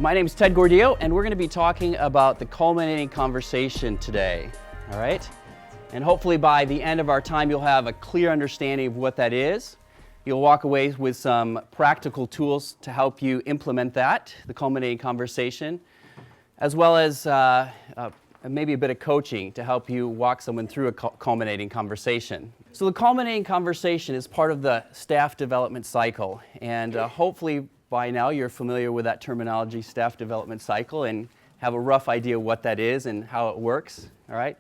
My name is Ted Gordillo, and we're going to be talking about the culminating conversation today, all right? And hopefully by the end of our time, you'll have a clear understanding of what that is. You'll walk away with some practical tools to help you implement that, the culminating conversation, as well as maybe a bit of coaching to help you walk someone through a culminating conversation. So the culminating conversation is part of the staff development cycle, and hopefully by now you're familiar with that terminology, staff development cycle, and have a rough idea what that is and how it works, all right?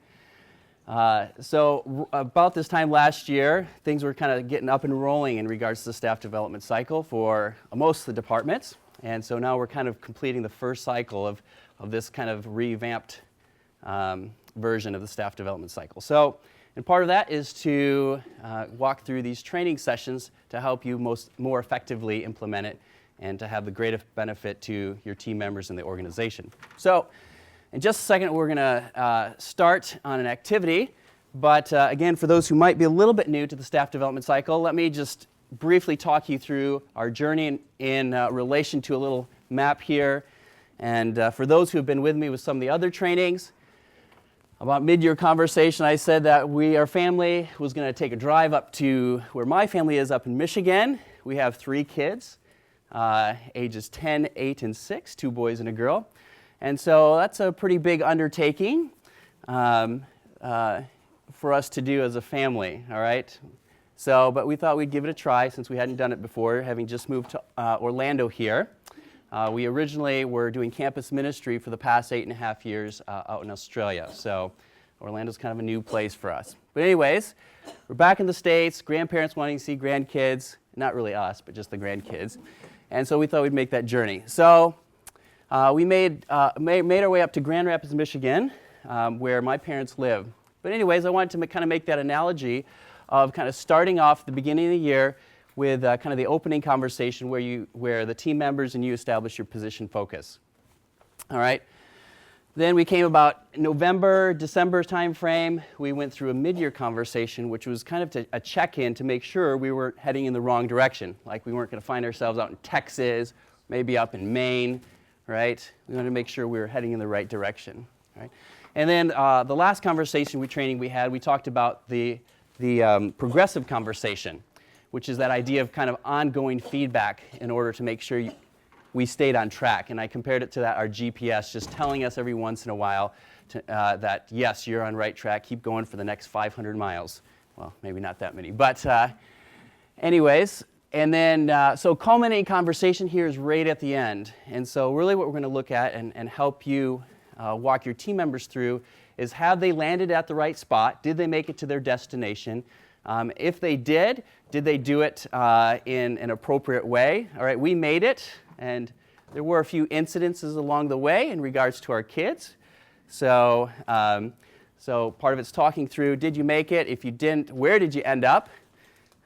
So about this time last year, things were kind of getting up and rolling in regards to the staff development cycle for most of the departments, and so now we're kind of completing the first cycle of this kind of revamped version of the staff development cycle. So, and part of that is to walk through these training sessions to help you more effectively implement it and to have the greatest benefit to your team members in the organization. So, in just a second, we're going to start on an activity, but again, for those who might be a little bit new to the staff development cycle, let me just briefly talk you through our journey in relation to a little map here. And for those who have been with me with some of the other trainings, about mid-year conversation, I said that our family was going to take a drive up to where my family is up in Michigan. We have 3 kids, ages 10, 8, and 6, 2 boys and a girl. And so that's a pretty big undertaking for us to do as a family, all right? So, but we thought we'd give it a try since we hadn't done it before, having just moved to Orlando here. We originally were doing campus ministry for the past 8.5 years out in Australia, so Orlando's kind of a new place for us. But anyways, we're back in the States, grandparents wanting to see grandkids, not really us, but just the grandkids, and so we thought we'd make that journey. So we made our way up to Grand Rapids, Michigan, where my parents live. But anyways, I wanted to kind of make that analogy of kind of starting off the beginning of the year with kind of the opening conversation where the team members and you establish your position focus. All right. Then we came about November, December time frame. We went through a mid-year conversation, which was kind of a check-in to make sure we weren't heading in the wrong direction. Like we weren't going to find ourselves out in Texas, maybe up in Maine, right? We wanted to make sure we were heading in the right direction, right? And then the last conversation we had, we talked about the progressive conversation, which is that idea of kind of ongoing feedback in order to make sure we stayed on track. And I compared it to our GPS, just telling us every once in a while that, yes, you're on right track, keep going for the next 500 miles. Well, maybe not that many, but anyways. And then, so culminating conversation here is right at the end. And so really what we're going to look at and help you walk your team members through is, have they landed at the right spot? Did they make it to their destination? If they did they do it in an appropriate way? All right, we made it, and there were a few incidences along the way in regards to our kids. So, so part of it's talking through, did you make it? If you didn't, where did you end up?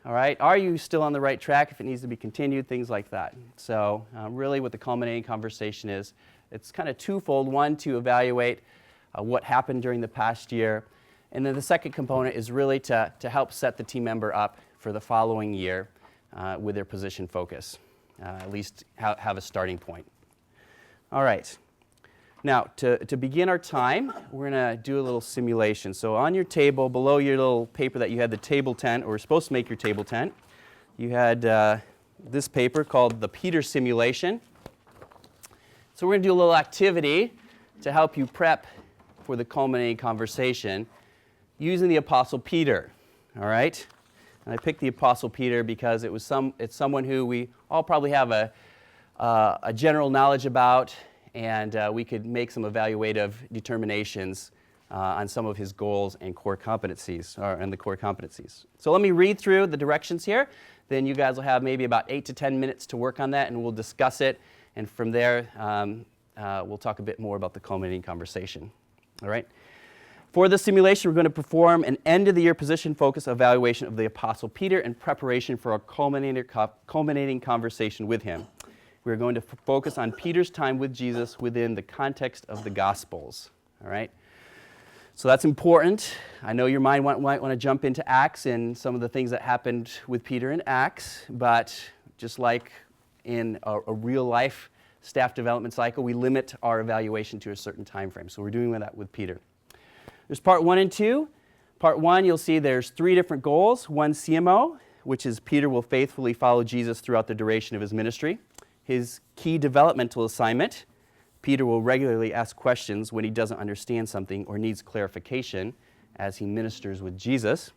All right, are you still on the right track if it needs to be continued, things like that. So really what the culminating conversation is, it's kind of twofold. One, to evaluate what happened during the past year. And then the second component is really to help set the team member up for the following year with their position focus, at least have a starting point. All right. Now, to begin our time, we're going to do a little simulation. So on your table, below your little paper that you had the table tent, or were supposed to make your table tent, you had this paper called the Peter simulation. So we're going to do a little activity to help you prep for the culminating conversation using the Apostle Peter, all right? And I picked the Apostle Peter because it's someone who we all probably have a general knowledge about, and we could make some evaluative determinations on some of his goals and core competencies, and the core competencies. So let me read through the directions here. Then you guys will have maybe about 8 to 10 minutes to work on that, and we'll discuss it. And from there, we'll talk a bit more about the culminating conversation. All right? For the simulation, we're going to perform an end-of-the-year position focus evaluation of the Apostle Peter in preparation for our culminating conversation with him. We're going to focus on Peter's time with Jesus within the context of the Gospels. All right? So that's important. I know your mind might want to jump into Acts and some of the things that happened with Peter in Acts, but just like in a real life staff development cycle, we limit our evaluation to a certain time frame. So we're doing that with Peter. There's part 1 and 2. Part 1, you'll see there's 3 different goals. One, CMO, which is Peter will faithfully follow Jesus throughout the duration of his ministry. His key developmental assignment, Peter will regularly ask questions when he doesn't understand something or needs clarification as he ministers with Jesus.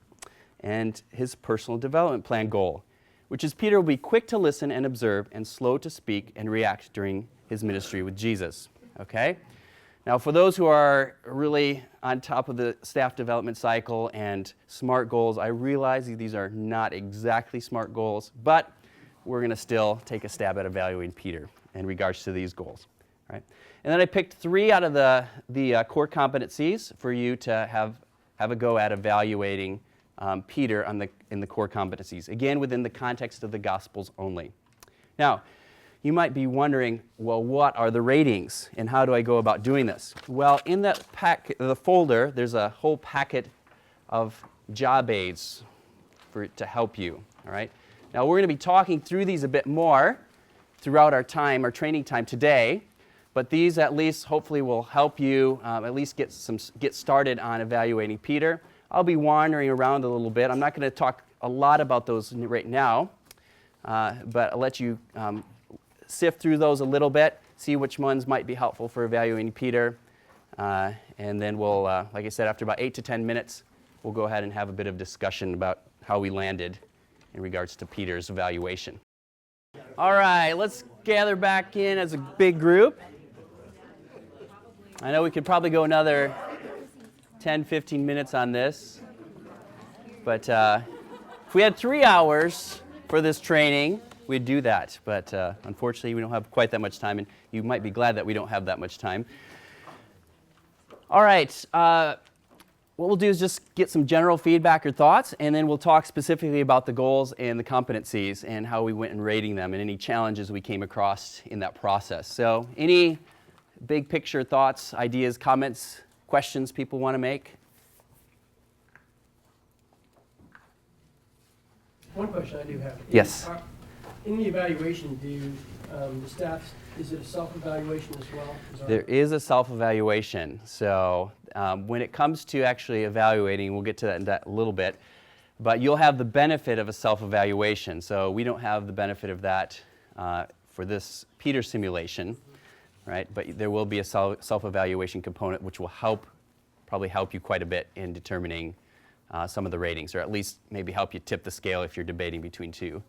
And his personal development plan goal, which is Peter will be quick to listen and observe and slow to speak and react during his ministry with Jesus. Okay? Now, for those who are really on top of the staff development cycle and SMART goals, I realize these are not exactly SMART goals, but we're going to still take a stab at evaluating Peter in regards to these goals. Right? And then I picked 3 out of the core competencies for you to have a go at evaluating Peter in the core competencies, again within the context of the Gospels only. Now, you might be wondering, well, what are the ratings and how do I go about doing this? Well, in that the folder, there's a whole packet of job aids to help you. All right. Now, we're going to be talking through these a bit more throughout our training time today, but these at least hopefully will help you at least get started on evaluating Peter. I'll be wandering around a little bit. I'm not going to talk a lot about those right now, but I'll let you sift through those a little bit, see which ones might be helpful for evaluating Peter, and then we'll, like I said, after about 8 to 10 minutes, we'll go ahead and have a bit of discussion about how we landed in regards to Peter's evaluation. All right, let's gather back in as a big group. I know we could probably go another 10, 15 minutes on this, but if we had 3 hours for this training, we'd do that, but unfortunately we don't have quite that much time, and you might be glad that we don't have that much time. All right, what we'll do is just get some general feedback or thoughts, and then we'll talk specifically about the goals and the competencies and how we went in rating them and any challenges we came across in that process. So any big picture thoughts, ideas, comments, questions people want to make? One question I do have. Yes. In the evaluation, do the staff, is it a self-evaluation as well? There is a self-evaluation. So when it comes to actually evaluating, we'll get to that in a little bit, but you'll have the benefit of a self-evaluation. So we don't have the benefit of that for this Peter simulation, right? But there will be a self-evaluation component which will probably help you quite a bit in determining some of the ratings, or at least maybe help you tip the scale if you're debating between 2.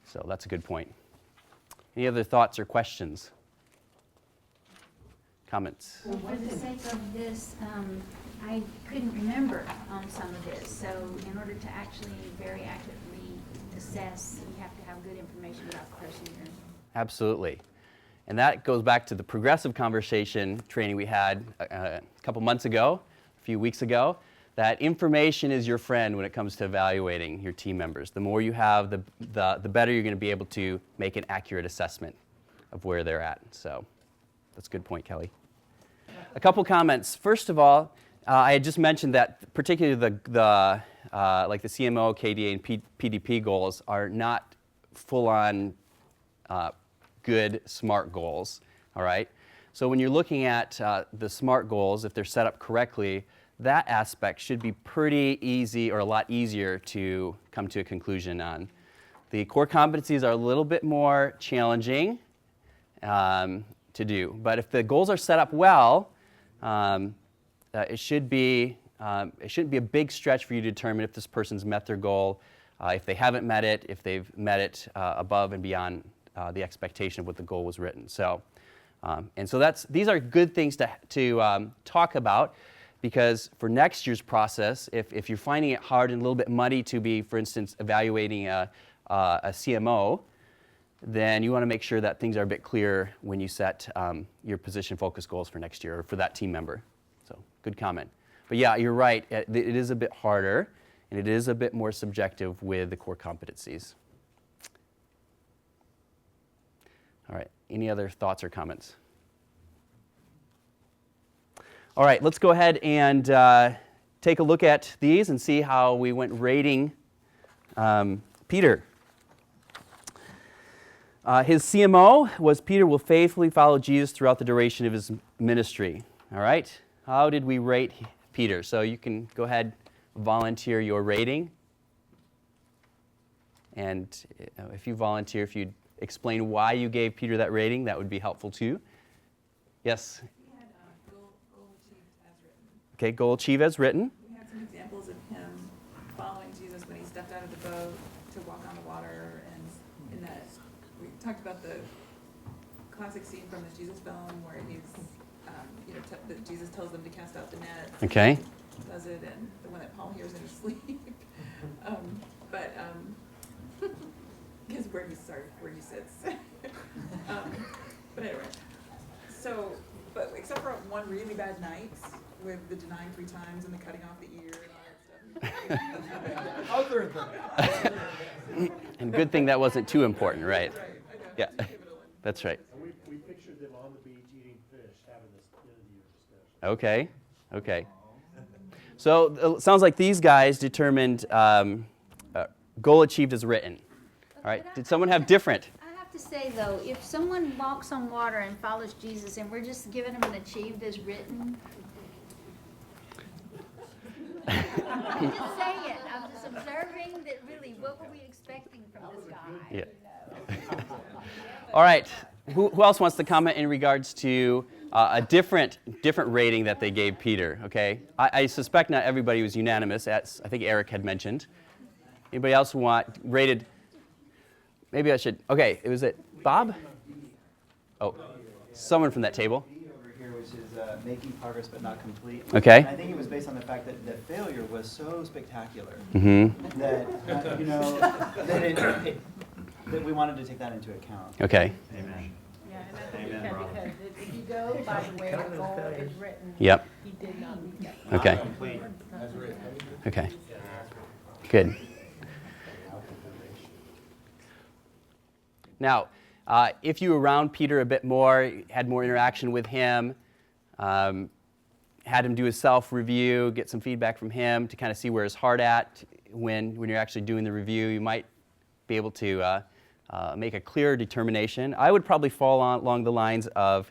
So that's a good point. Any other thoughts or questions? Comments? Well, for the sake of this, I couldn't remember on some of this. So in order to actually very accurately assess, you have to have good information about the person you're in. Absolutely. And that goes back to the progressive conversation training we had a couple months ago, a few weeks ago. That information is your friend when it comes to evaluating your team members. The more you have, the better you're going to be able to make an accurate assessment of where they're at. So that's a good point, Kelly. A couple comments. First of all, I had just mentioned that particularly the like the CMO, KDA, and PDP goals are not full-on good SMART goals. All right. So when you're looking at the SMART goals, if they're set up correctly, that aspect should be pretty easy or a lot easier to come to a conclusion on. The core competencies are a little bit more challenging to do, but if the goals are set up well, it shouldn't be a big stretch for you to determine if this person's met their goal, if they haven't met it, if they've met it above and beyond the expectation of what the goal was written. So, and so these are good things to talk about. Because for next year's process, if you're finding it hard and a little bit muddy to be, for instance, evaluating a CMO, then you want to make sure that things are a bit clearer when you set your position focus goals for next year or for that team member. So good comment. But yeah, you're right. It is a bit harder, and it is a bit more subjective with the core competencies. All right. Any other thoughts or comments? All right, let's go ahead and take a look at these and see how we went rating Peter. His CMO was Peter will faithfully follow Jesus throughout the duration of his ministry. All right? How did we rate Peter? So you can go ahead, volunteer your rating. And if you volunteer, if you'd explain why you gave Peter that rating, that would be helpful too. Yes? We had goal achieved as written. Okay, goal achieve as written. We had some examples of him following Jesus when he stepped out of the boat to walk on the water, and in that we talked about the classic scene from the Jesus film where he's, that Jesus tells them to cast out the net. Okay. Does it, and the one that Paul hears in his sleep. Because where he sits. But anyway, so, but except for one really bad night with the denying 3 times and the cutting off the ear and all that stuff. Other than And good thing that wasn't too important, right? Right, I know, Yeah. it's a pivotal one. That's right. And we pictured them on the beach eating fish, having this interview discussion. Okay, okay. So it sounds like these guys determined goal achieved as written. All right, did someone have different? I have to say, though, if someone walks on water and follows Jesus and we're just giving them an achieved as written, I'm just saying, I'm just observing that really, what were we expecting from this guy? Yeah. All right, who else wants to comment in regards to a different rating that they gave Peter, okay? I suspect not everybody was unanimous, as I think Eric had mentioned. Anybody else rated? Maybe I should, okay, was it Bob? Oh, someone from that table. Over here, which is making progress but not complete. Okay. And I think it was based on the fact that the failure was so spectacular Mm-hmm. that that we wanted to take that into account. Okay. Amen. Yeah, and I think because if you go by the way the goal is written, Yep. he did not meet that. Okay. Okay. Good. Now, if you were around Peter a bit more, had more interaction with him, had him do a self-review, get some feedback from him to kind of see where his heart at when you're actually doing the review, you might be able to make a clearer determination. I would probably fall along the lines of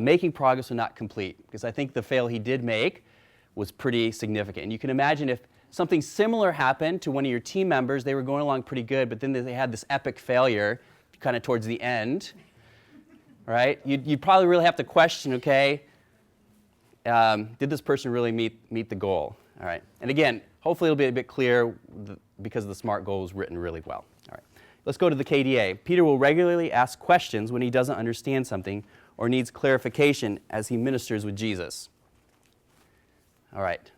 making progress but not complete, because I think the fail he did make was pretty significant. And you can imagine if something similar happened to one of your team members, they were going along pretty good, but then they had this epic failure kind of towards the end, right? You'd probably really have to question, okay, did this person really meet the goal? All right. And again, hopefully it'll be a bit clear because the SMART goal was written really well. All right. Let's go to the KDA. Peter will regularly ask questions when he doesn't understand something or needs clarification as he ministers with Jesus. All right.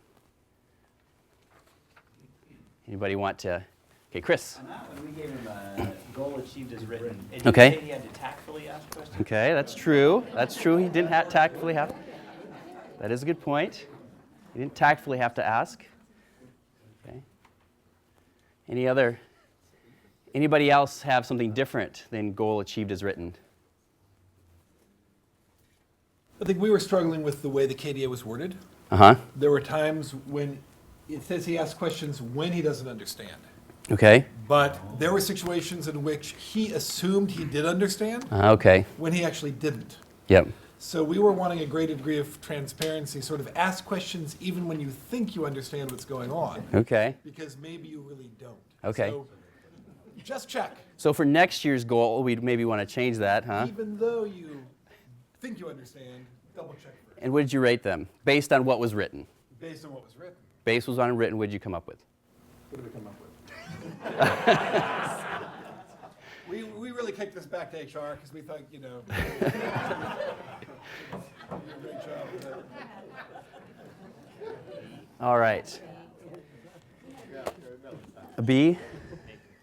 Anybody want to? Okay, Chris. On that one, we gave him a goal achieved as written. It didn't Okay. say he had to tactfully ask questions. Okay, that's true. That's true. He didn't tactfully have. That is a good point. He didn't tactfully have to ask. Okay. Anybody else have something different than goal achieved as written? I think we were struggling with the way the KDA was worded. Uh-huh. There were times when it says he asks questions when he doesn't understand. Okay. But there were situations in which he assumed he did understand Okay. when he actually didn't. Yep. So we were wanting a great degree of transparency, sort of ask questions even when you think you understand what's going on, Okay. because maybe you really don't. Okay. So just check. So for next year's goal, we'd maybe want to change that, huh? Even though you think you understand, double check first. And what did you rate them? Based on what was written? Based on what was written, Base was on written, what did you come up with? what did we come up with? We really kicked this back to HR because we thought, you do a great job with that. All right. A B,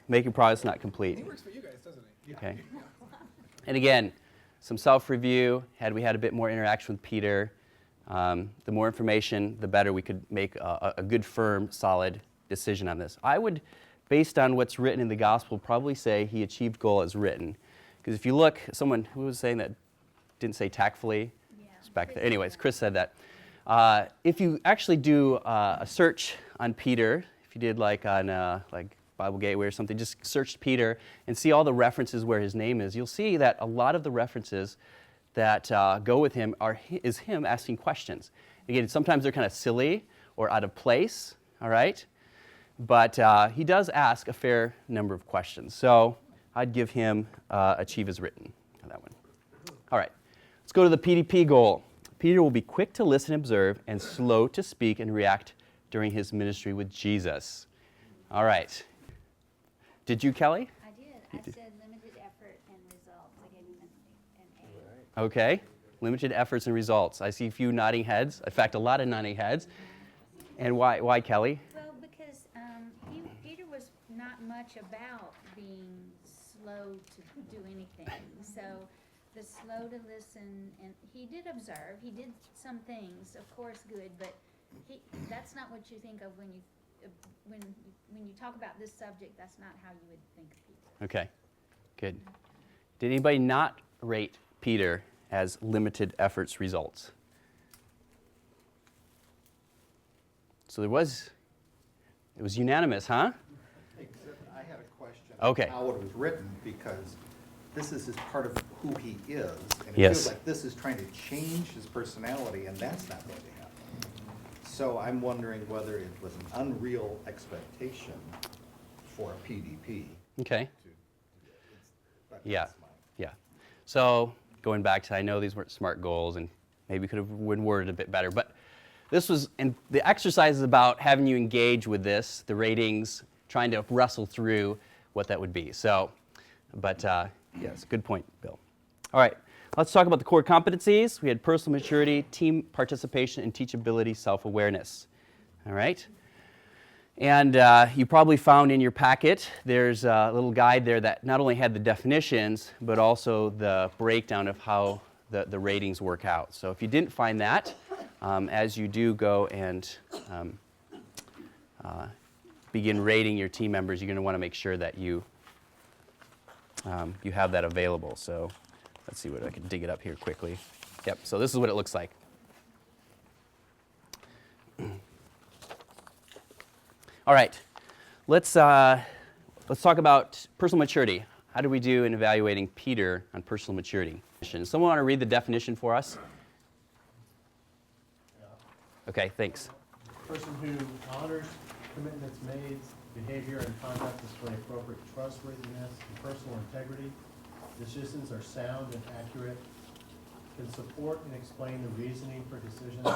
making progress not complete. He works for you guys, doesn't he? Okay. And again, some self-review. Had we had a bit more interaction with Peter, the more information, the better we could make a good, firm, solid decision on this. I would, based on what's written in the gospel, probably say he achieved goal as written. Because if you look, someone who was saying that didn't say tactfully, it's back there. Anyways, Chris said that. If you actually do a search on Peter, if you did like on like Bible Gateway or something, just search Peter and see all the references where his name is. You'll see that a lot of the references that go with him is him asking questions. Again, sometimes they're kind of silly or out of place, all right? But he does ask a fair number of questions. So I'd give him achieve as written on that one. All right, let's go to the PDP goal. Peter will be quick to listen and observe and slow to speak and react during his ministry with Jesus. All right. Did you, Kelly? I did. I said limited effort and results. I gave him an A. Okay. Limited efforts and results. I see a few nodding heads. In fact, a lot of nodding heads. And why Kelly? Well, because Peter was not much about being slow to do anything. So the slow to listen, and he did observe. He did some things, of course, good, but that's not what you think of when you talk about this subject. That's not how you would think of Peter. Okay. Good. Did anybody not rate Peter as limited efforts results? So it was unanimous, huh? Except I had a question. Okay. How it was written, because this is part of who he is. And it Yes. feels like this is trying to change his personality, and that's not going to happen. So I'm wondering whether it was an unreal expectation for a PDP. Okay. But Yeah. that's my- Yeah. So going back to, I know these weren't smart goals and maybe could have been worded a bit better, but this was, and the exercise is about having you engage with this, the ratings, trying to wrestle through what that would be. So, but yes, good point, Bill. All right, let's talk about the core competencies. We had personal maturity, team participation, and teachability, self-awareness. All right? And you probably found in your packet, there's a little guide there that not only had the definitions, but also the breakdown of how the ratings work out. So if you didn't find that, as you do go and begin rating your team members, you're going to want to make sure that you have that available. So let's see what I can dig it up here quickly. Yep, so this is what it looks like. All right, let's talk about personal maturity. How do we do in evaluating Peter on personal maturity? Someone want to read the definition for us? Okay, thanks. Person who honors commitments made, behavior and conduct display appropriate trustworthiness and personal integrity. Decisions are sound and accurate. Can support and explain the reasoning for decisions.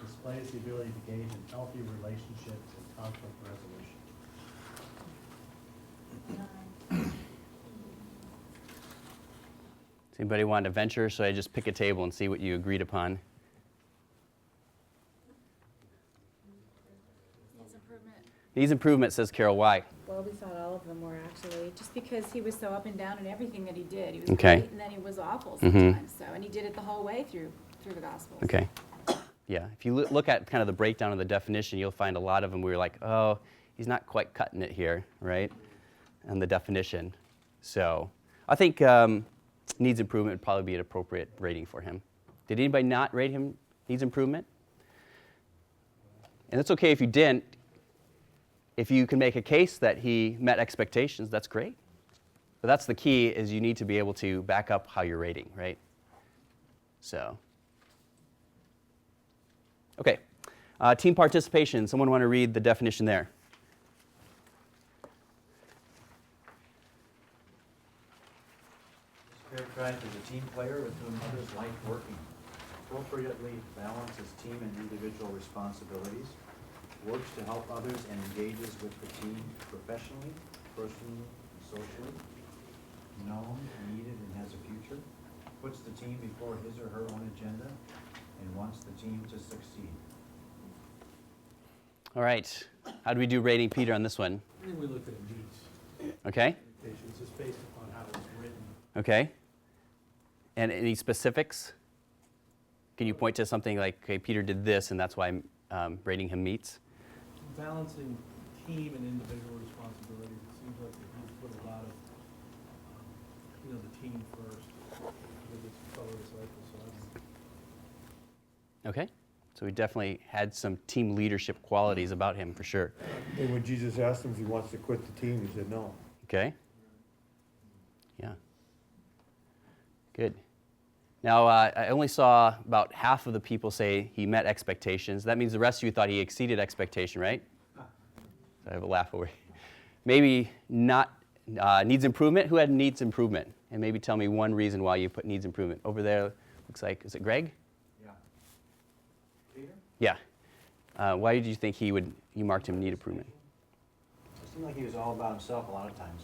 Displays the ability to gauge in healthy relationships and conflict resolution. Does anybody want to venture? Should I just pick a table and see what you agreed upon? Needs improvement, says Carol. Why? Well, we thought all of them were actually, just because he was so up and down in everything that he did. He was Okay. great and then he was awful Mhm. sometimes. So, and he did it the whole way through the Gospels. Okay. Yeah, if you look at kind of the breakdown of the definition, you'll find a lot of them where you're like, oh, he's not quite cutting it here, right? And the definition. So I think needs improvement would probably be an appropriate rating for him. Did anybody not rate him needs improvement? And it's okay if you didn't. If you can make a case that he met expectations, that's great. But that's the key, is you need to be able to back up how you're rating, right? So, okay. Team participation. Someone want to read the definition there? Is characterized as a team player with whom others like working, appropriately balances team and individual responsibilities, works to help others and engages with the team professionally, personally, and socially, known, needed, and has a future, puts the team before his or her own agenda, and wants the team to succeed. All right. How do we do rating Peter on this one? I think we looked at needs. Okay. Expectations just based upon how it was written. Okay. And any specifics? Can you point to something like, okay, Peter did this, and that's why I'm rating him meets? Balancing team and individual responsibilities, it seems like that he's put a lot of, the team first with his fellow disciples. So Okay. So he definitely had some team leadership qualities about him for sure. And when Jesus asked him if he wants to quit the team, he said no. Okay? Yeah. Good. Now, I only saw about half of the people say he met expectations. That means the rest of you thought he exceeded expectation, right? I have a laugh over here. Maybe not needs improvement. Who had needs improvement? And maybe tell me one reason why you put needs improvement. Over there, looks like, is it Greg? Yeah. Peter? Yeah. Why did you think you marked him need improvement? It seemed like he was all about himself a lot of times,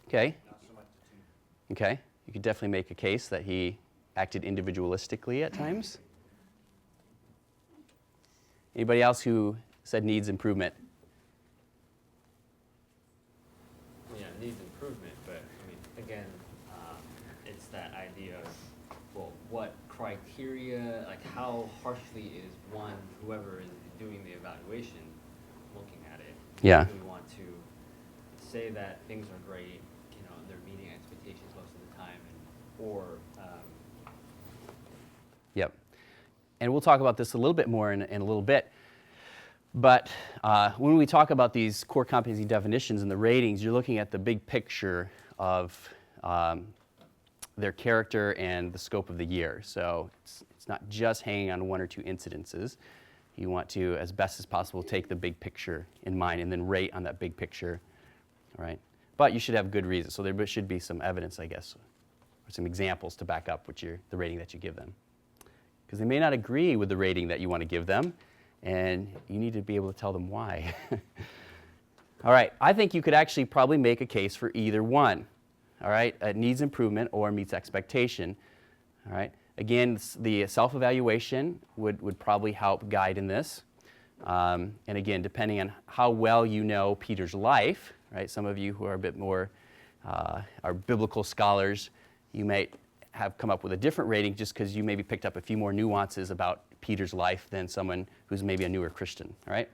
Okay. not so much the team. Okay. You could definitely make a case that he acted individualistically at times. Anybody else who said needs improvement? Yeah, needs improvement, but I mean, again, it's that idea of, well, what criteria, like how harshly is whoever is doing the evaluation, looking at it? Yeah. Do we want to say that things are great, they're meeting expectations most of the time, or Yep. And we'll talk about this a little bit more in a little bit. But when we talk about these core competency definitions and the ratings, you're looking at the big picture of their character and the scope of the year. So it's not just hanging on one or two incidences. You want to, as best as possible, take the big picture in mind and then rate on that big picture. All right? But you should have good reasons. So there should be some evidence, I guess, or some examples to back up the rating that you give them. Because they may not agree with the rating that you want to give them, and you need to be able to tell them why. All right, I think you could actually probably make a case for either one. All right, it needs improvement or meets expectation. All right, again, the self-evaluation would probably help guide in this. And again, depending on how well you know Peter's life, right? Some of you who are a bit more are biblical scholars, you might have come up with a different rating just because you maybe picked up a few more nuances about Peter's life than someone who's maybe a newer Christian, all right?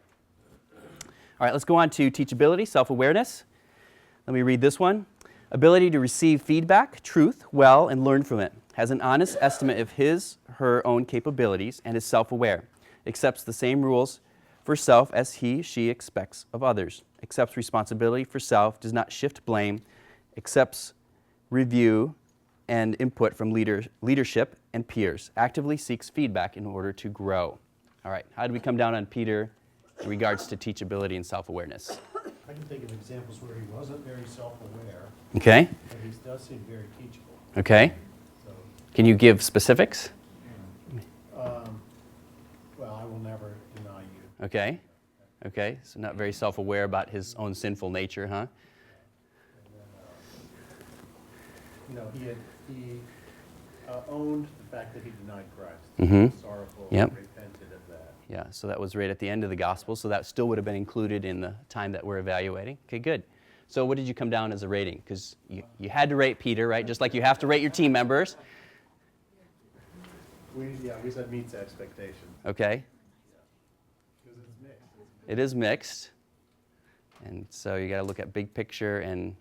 All right, let's go on to teachability, self-awareness. Let me read this one. Ability to receive feedback, truth, well, and learn from it. Has an honest estimate of her own capabilities, and is self-aware. Accepts the same rules for self as she expects of others. Accepts responsibility for self, does not shift blame, accepts review and input from leadership and peers. Actively seeks feedback in order to grow. All right, how did we come down on Peter in regards to teachability and self-awareness? I can think of examples where he wasn't very self-aware, Okay, but he does seem very teachable. okay. So, Can you give specifics? well, I will never deny you. Okay, okay. So not very self-aware about his own sinful nature, huh? And then, he owned the fact that he denied Christ. Mhm. Sorrowful, Yep. repented of that. Yeah, so that was right at the end of the gospel, so that still would have been included in the time that we're evaluating. Okay, good. So what did you come down as a rating? Because you had to rate Peter, right? Just like you have to rate your team members. We said meets expectation. Okay, Because it's mixed. it is mixed. And so you got to look at big picture and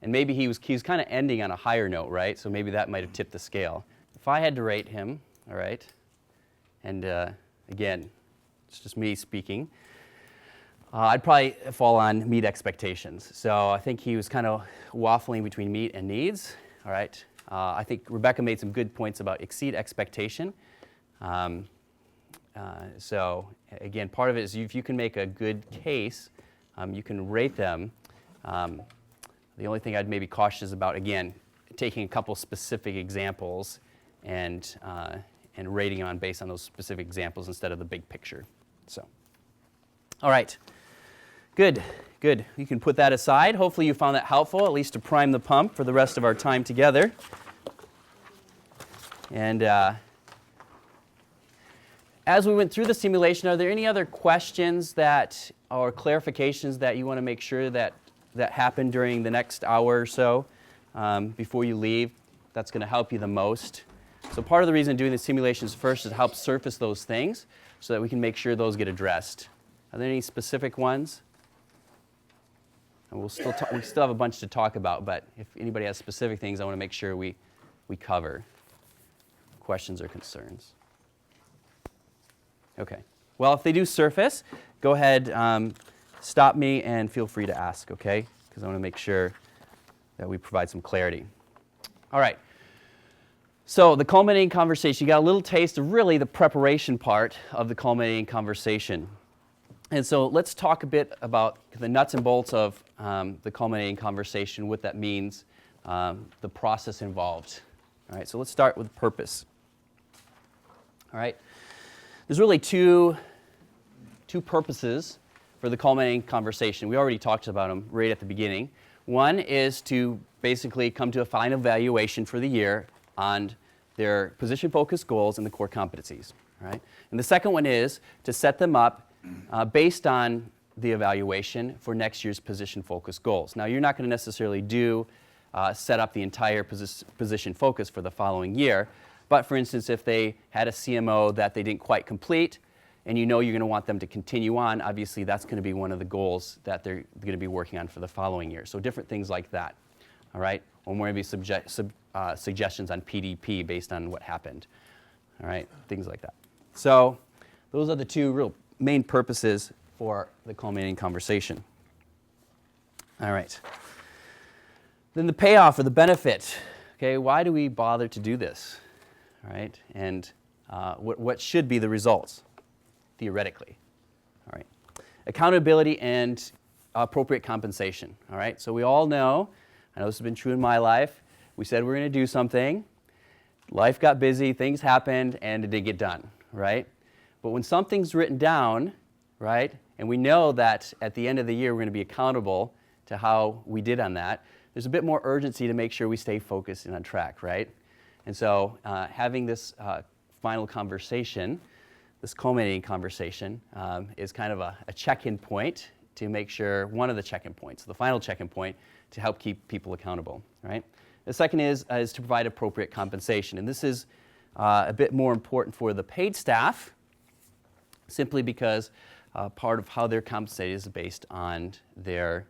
maybe he was kind of ending on a higher note, right? So maybe that might have tipped the scale. If I had to rate him, all right, and again, it's just me speaking, I'd probably fall on meet expectations. So I think he was kind of waffling between meet and needs, all right? I think Rebecca made some good points about exceed expectation. So again, part of it is if you can make a good case, you can rate them. The only thing I'd maybe cautious about, again, taking a couple specific examples and rating on based on those specific examples instead of the big picture. So, all right, good. You can put that aside. Hopefully you found that helpful, at least to prime the pump for the rest of our time together. And as we went through the simulation, are there any other questions or clarifications that you want to make sure that happen during the next hour or so before you leave? That's going to help you the most. So part of the reason doing the simulations first is to help surface those things so that we can make sure those get addressed. Are there any specific ones? And we still have a bunch to talk about, but if anybody has specific things, I want to make sure we cover. Questions or concerns? Okay. Well, if they do surface, go ahead, stop me and feel free to ask, okay? Because I want to make sure that we provide some clarity. All right. So the culminating conversation, you got a little taste of really the preparation part of the culminating conversation. And so let's talk a bit about the nuts and bolts of the culminating conversation, what that means, the process involved. All right, so let's start with purpose. All right. There's really two purposes for the culminating conversation. We already talked about them right at the beginning. One is to basically come to a final evaluation for the year on their position-focused goals and the core competencies. Right? And the second one is to set them up based on the evaluation for next year's position-focused goals. Now, you're not going to necessarily set up the entire position focus for the following year, but for instance, if they had a CMO that they didn't quite complete, and you know you're going to want them to continue on, obviously that's going to be one of the goals that they're going to be working on for the following year. So different things like that, all right? Or maybe suggestions on PDP based on what happened, all right? Things like that. So those are the two real main purposes for the culminating conversation. All right. Then the payoff or the benefit, okay? Why do we bother to do this, all right? And what should be the results? Theoretically, all right. Accountability and appropriate compensation, all right. So we all know, I know this has been true in my life, we said we're going to do something, life got busy, things happened, and it didn't get done, right? But when something's written down, right, and we know that at the end of the year we're going to be accountable to how we did on that, there's a bit more urgency to make sure we stay focused and on track, right? And so having this final conversation, this culminating conversation is kind of a check-in point to make sure, one of the check-in points, the final check-in point to help keep people accountable, right? The second is to provide appropriate compensation. And this is a bit more important for the paid staff, simply because part of how they're compensated is based on their,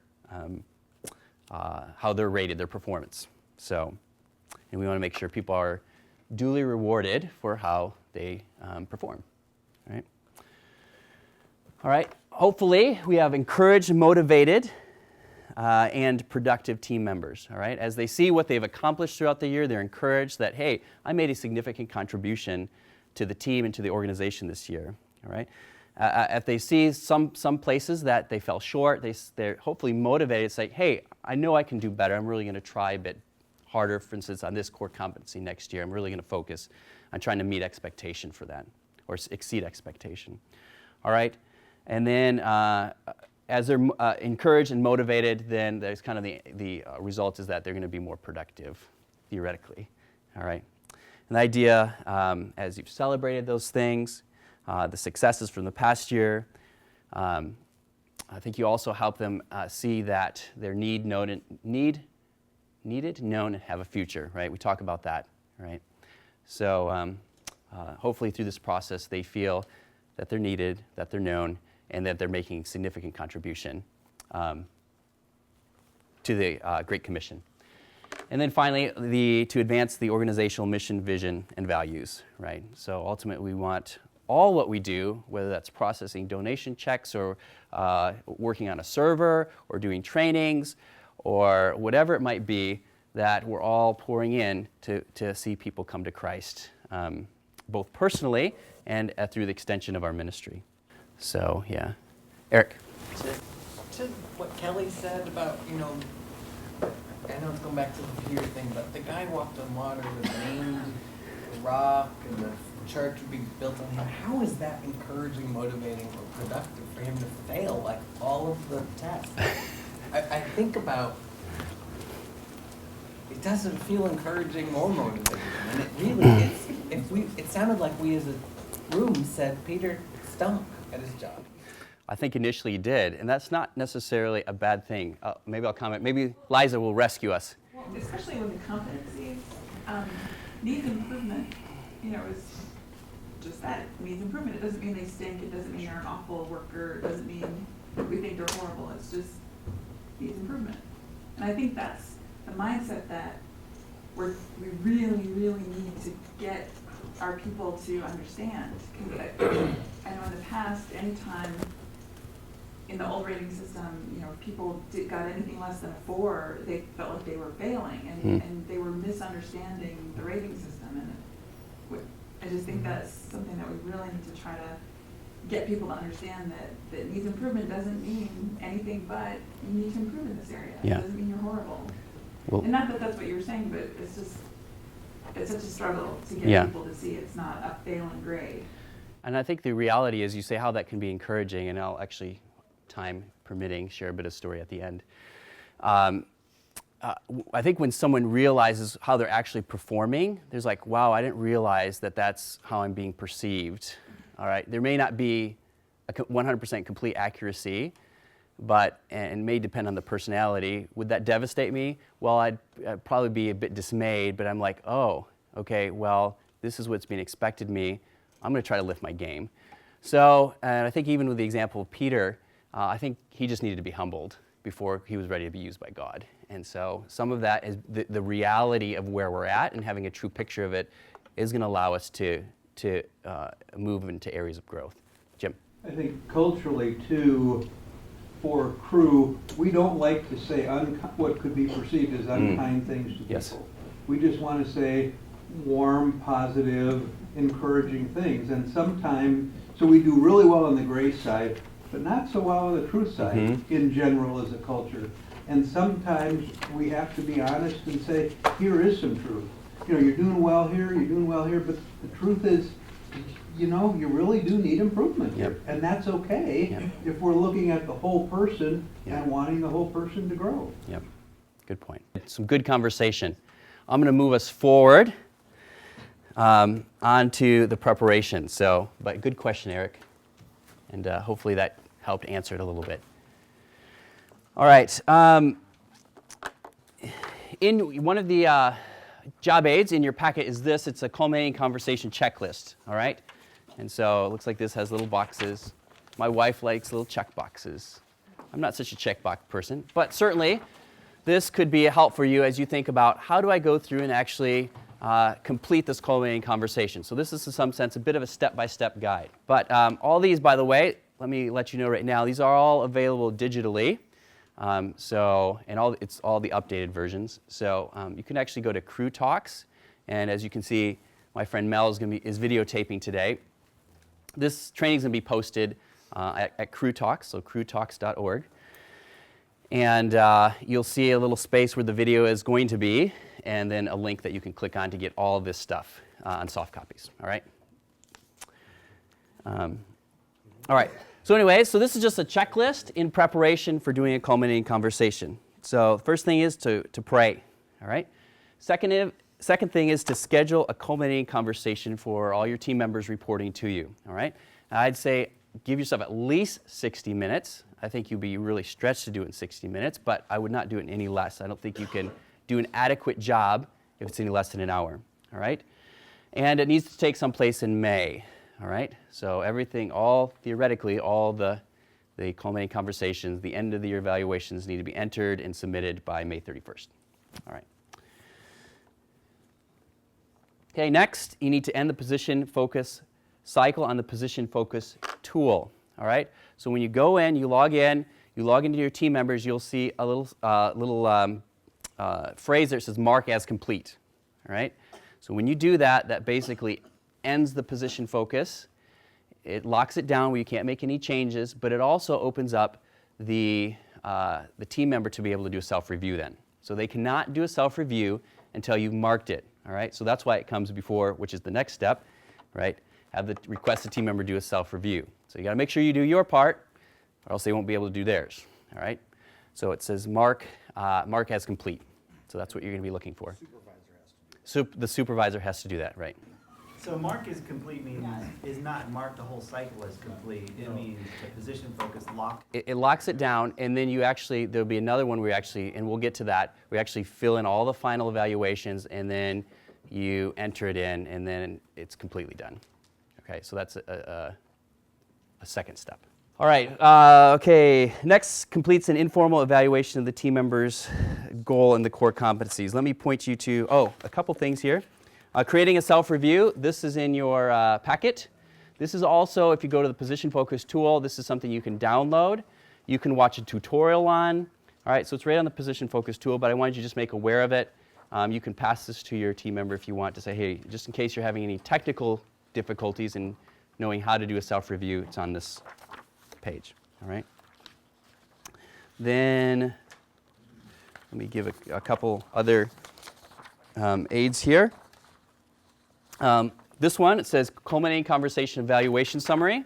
how they're rated, their performance. So, and we want to make sure people are duly rewarded for how they perform. Right. All right. Hopefully, we have encouraged, motivated, and productive team members. All right. As they see what they've accomplished throughout the year, they're encouraged that, hey, I made a significant contribution to the team and to the organization this year. All right. If they see some places that they fell short, they're hopefully motivated to say, hey, I know I can do better. I'm really going to try a bit harder, for instance, on this core competency next year. I'm really going to focus on trying to meet expectation for that, or exceed expectation. All right? And then as they're encouraged and motivated, then there's kind of the result is that they're going to be more productive, theoretically. All right? And the idea, as you've celebrated those things, the successes from the past year, I think you also help them see that their needed, known, and have a future, right? We talk about that, right? So hopefully through this process they feel that they're needed, that they're known, and that they're making significant contribution to the Great Commission. And then finally, to advance the organizational mission, vision, and values, right? So ultimately we want all what we do, whether that's processing donation checks or working on a server or doing trainings or whatever it might be, that we're all pouring in to see people come to Christ, both personally and through the extension of our ministry. So, yeah. Eric. To what Kelly said about, I know it's going back to the fear thing, but the guy walked on water, was named the rock, and the church would be built on him. How is that encouraging, motivating, or productive for him to fail like all of the tests? I think about, it doesn't feel encouraging or motivating, and it really is. It sounded like we as a room said Peter stunk at his job. I think initially he did, and that's not necessarily a bad thing. Maybe I'll comment. Maybe Liza will rescue us. Well, especially when the competencies needs improvement, is just that. It needs improvement. It doesn't mean they stink. It doesn't mean they're an awful worker. It doesn't mean we think they're horrible. It's just needs improvement. And I think that's the mindset that we really, really need to get our people to understand. 'Cause I know in the past, anytime in the old rating system, you know, people got anything less than a 4, they felt like they were failing, and they were misunderstanding the rating system. And I just think that's something that we really need to try to get people to understand, that needs improvement doesn't mean anything but you need to improve in this area. Yeah. It doesn't mean you're horrible. Well, And not that that's what you were saying, but it's just, it's such a struggle to get Yeah. people to see it's not a failing grade. And I think the reality is, you say how that can be encouraging, and I'll actually, time permitting, share a bit of story at the end. I think when someone realizes how they're actually performing, there's like, wow, I didn't realize that that's how I'm being perceived. All right, there may not be a 100% complete accuracy, but, and may depend on the personality. Would that devastate me? Well, I'd probably be a bit dismayed, but I'm like, oh, okay, well, this is what's being expected of me. I'm going to try to lift my game. So, and I think even with the example of Peter, I think he just needed to be humbled before he was ready to be used by God. And so some of that is the reality of where we're at, and having a true picture of it is going to allow us to move into areas of growth. Jim? I think culturally, too, for crew, we don't like to say what could be perceived as unkind things to people. Yes. We just want to say warm, positive, encouraging things. And sometimes, so we do really well on the grace side, but not so well on the truth side in general as a culture. And sometimes we have to be honest and say, here is some truth. You know, you're doing well here, but the truth is, you know, you really do need improvement here. And that's okay if we're looking at the whole person and wanting the whole person to grow. Yep, good point. Some good conversation. I'm going to move us forward onto the preparation. So, but good question, Eric. And hopefully that helped answer it a little bit. All right. In one of the job aids in your packet is this. It's a culminating conversation checklist. All right. And so it looks like this has little boxes. My wife likes little check boxes. I'm not such a checkbox person, but certainly this could be a help for you as you think about, how do I go through and actually complete this culminating conversation. So this is, in some sense, a bit of a step-by-step guide. But all these, by the way, let me let you know right now, these are all available digitally. It's all the updated versions. So you can actually go to Crew Talks, and as you can see, my friend Mel is videotaping today. This training is going to be posted at Crew Talks, so crewtalks.org. And you'll see a little space where the video is going to be, and then a link that you can click on to get all of this stuff on soft copies. All right? All right. So anyway, so this is just a checklist in preparation for doing a culminating conversation. So the first thing is to pray. All right? Second thing is to schedule a culminating conversation for all your team members reporting to you. All right? I'd say give yourself at least 60 minutes. I think you'd be really stretched to do it in 60 minutes, but I would not do it in any less. I don't think you can do an adequate job if it's any less than an hour. All right? And it needs to take some place in May. All right? So everything, theoretically, all the culminating conversations, the end of the year evaluations need to be entered and submitted by May 31st. All right. Okay, next, you need to end the position focus cycle on the position focus tool. All right? So when you go in, you log into your team members, you'll see a little phrase there that says mark as complete. All right? So when you do that, that basically ends the position focus. It locks it down where you can't make any changes, but it also opens up the team member to be able to do a self-review then. So they cannot do a self-review until you've marked it. All right? So that's why it comes before, which is the next step, right? Have the request the team member do a self-review. So you got to make sure you do your part, or else they won't be able to do theirs. All right? So it says mark as complete. So that's what you're going to be looking for. The supervisor has to do that, right? So mark is complete means is not mark the whole cycle as complete. It means the position focus locked. It locks it down, and then there'll be another one where and we'll get to that, we actually fill in all the final evaluations, and then you enter it in, and then it's completely done. Okay, so that's a second step. All right, okay, next completes an informal evaluation of the team member's goal and the core competencies. Let me point you to, a couple things here. Creating a self-review, this is in your packet. This is also, if you go to the position focus tool, this is something you can download. You can watch a tutorial on. All right, so it's right on the position focus tool, but I wanted you to just make aware of it. You can pass this to your team member if you want to say, hey, just in case you're having any technical difficulties in knowing how to do a self-review, it's on this page. All right. Then let me give a couple other aids here. This one, it says Culminating Conversation Evaluation Summary.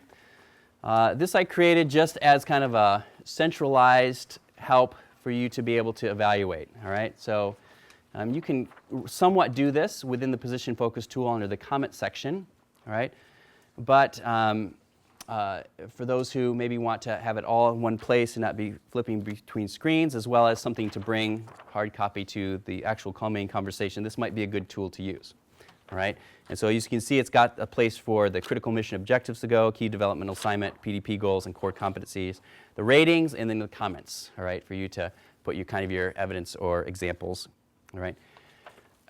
This I created just as kind of a centralized help for you to be able to evaluate. All right, so you can somewhat do this within the position focus tool under the comment section. All right, but for those who maybe want to have it all in one place and not be flipping between screens, as well as something to bring hard copy to the actual Culminating Conversation, this might be a good tool to use. All right, and so as you can see, it's got a place for the critical mission objectives to go, key developmental assignment, PDP goals, and core competencies, the ratings, and then the comments. All right, for you to put your evidence or examples. All right.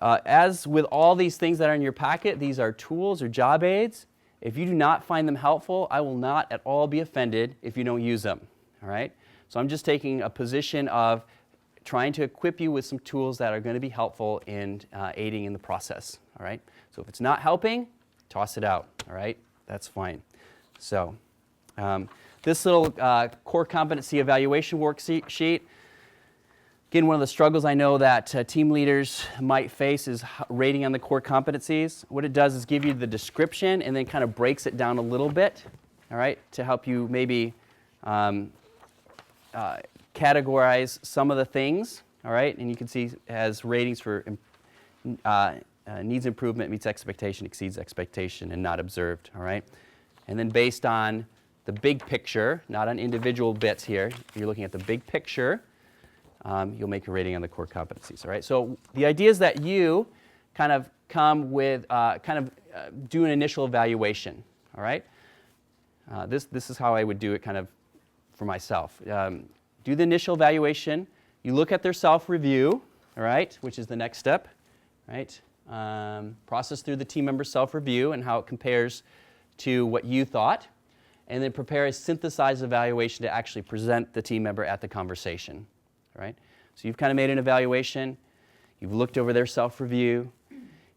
As with all these things that are in your packet, these are tools or job aids. If you do not find them helpful, I will not at all be offended if you don't use them. All right. So I'm just taking a position of trying to equip you with some tools that are going to be helpful in aiding in the process. All right. So if it's not helping, toss it out. All right. That's fine. So this little core competency evaluation worksheet. Again, one of the struggles I know that team leaders might face is rating on the core competencies. What it does is give you the description and then kind of breaks it down a little bit, all right, to help you maybe categorize some of the things, all right, and you can see it has ratings for needs improvement, meets expectation, exceeds expectation, and not observed, all right, and then based on the big picture, not on individual bits here, you're looking at the big picture. You'll make a rating on the core competencies, all right? So the idea is that you kind of come with, do an initial evaluation, all right? This is how I would do it kind of for myself. Do the initial evaluation. You look at their self-review, all right, which is the next step, right? Process through the team member self-review and how it compares to what you thought, and then prepare a synthesized evaluation to actually present the team member at the conversation. Right? So you've kind of made an evaluation, you've looked over their self-review,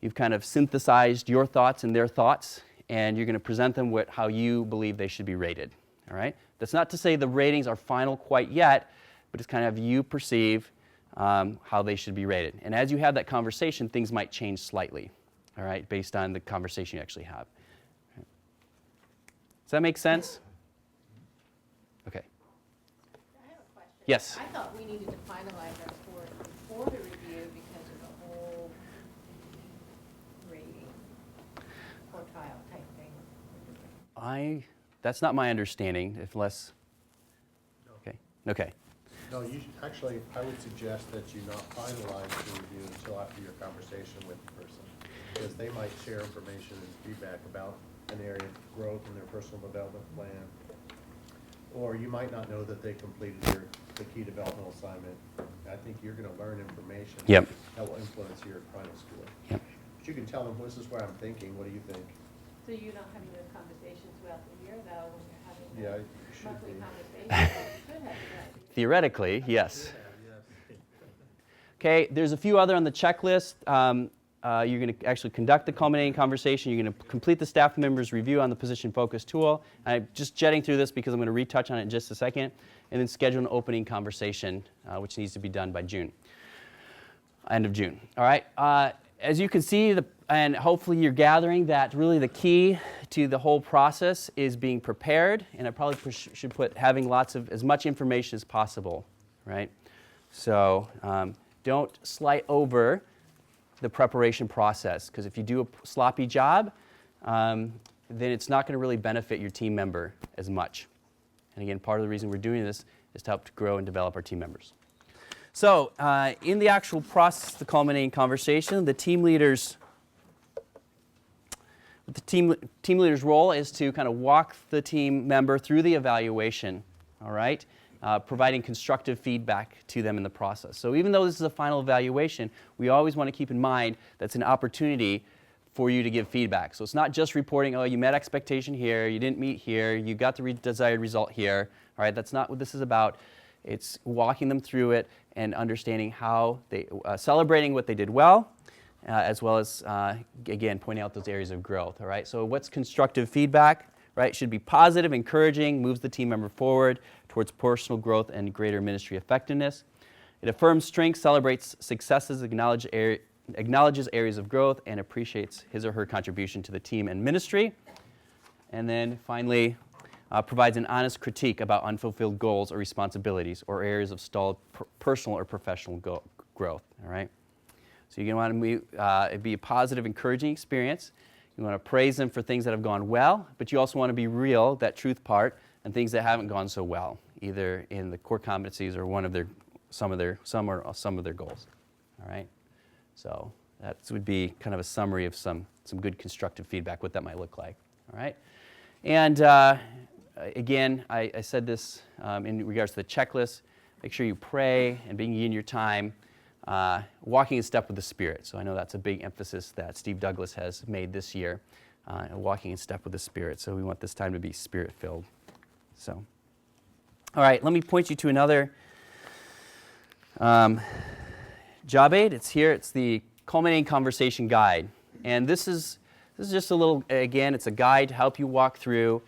you've kind of synthesized your thoughts and their thoughts, and you're going to present them with how you believe they should be rated. All right? That's not to say the ratings are final quite yet, but it's kind of you perceive how they should be rated. And as you have that conversation, things might change slightly, all right, based on the conversation you actually have. Right. Does that make sense? Okay. Yes. I thought we needed to finalize our scores before the review because of the whole rating, quartile type thing. That's not my understanding, unless, okay. No, actually, I would suggest that you not finalize the review until after your conversation with the person, because they might share information and feedback about an area of growth in their personal development plan. Or you might not know that they completed the key developmental assignment. I think you're going to learn information that will influence your final score. Yep. But you can tell them, this is what I'm thinking, what do you think? So you're not having those conversations throughout the year, though, when you're having Yeah, those you should monthly be. conversations? You should have that. Theoretically, yes. Okay, there's a few other on the checklist. You're going to actually conduct the culminating conversation. You're going to complete the staff member's review on the position focus tool. I'm just jetting through this because I'm going to retouch on it in just a second. And then schedule an opening conversation, which needs to be done by June, end of June. All right. As you can see, and hopefully you're gathering that really the key to the whole process is being prepared. And I probably should put having as much information as possible, right? So don't slight over the preparation process, because if you do a sloppy job, then it's not going to really benefit your team member as much. And again, part of the reason we're doing this is to help to grow and develop our team members. So in the actual process, the culminating conversation, the team leader's role is to kind of walk the team member through the evaluation, all right? Providing constructive feedback to them in the process. So even though this is a final evaluation, we always want to keep in mind that's an opportunity for you to give feedback. So it's not just reporting, oh, you met expectation here, you didn't meet here, you got the desired result here. All right, that's not what this is about. It's walking them through it and understanding how they, celebrating what they did well, as well as, again, pointing out those areas of growth. All right, so what's constructive feedback? Right, should be positive, encouraging, moves the team member forward towards personal growth and greater ministry effectiveness. It affirms strengths, celebrates successes, acknowledges areas of growth, and appreciates his or her contribution to the team and ministry. And then finally, provides an honest critique about unfulfilled goals or responsibilities or areas of stalled personal or professional growth. All right. So you're going to want to be a positive, encouraging experience. You want to praise them for things that have gone well, but you also want to be real, that truth part, and things that haven't gone so well, either in the core competencies or some of their goals. All right. So that would be kind of a summary of some good constructive feedback, what that might look like. All right. And again, I said this in regards to the checklist. Make sure you pray and begin your time walking in step with the Spirit. So I know that's a big emphasis that Steve Douglas has made this year, walking in step with the Spirit. So we want this time to be Spirit-filled. So, all right, let me point you to another job aid. It's here. It's the Culminating Conversation Guide. And this is just a little, again, it's a guide to help you walk through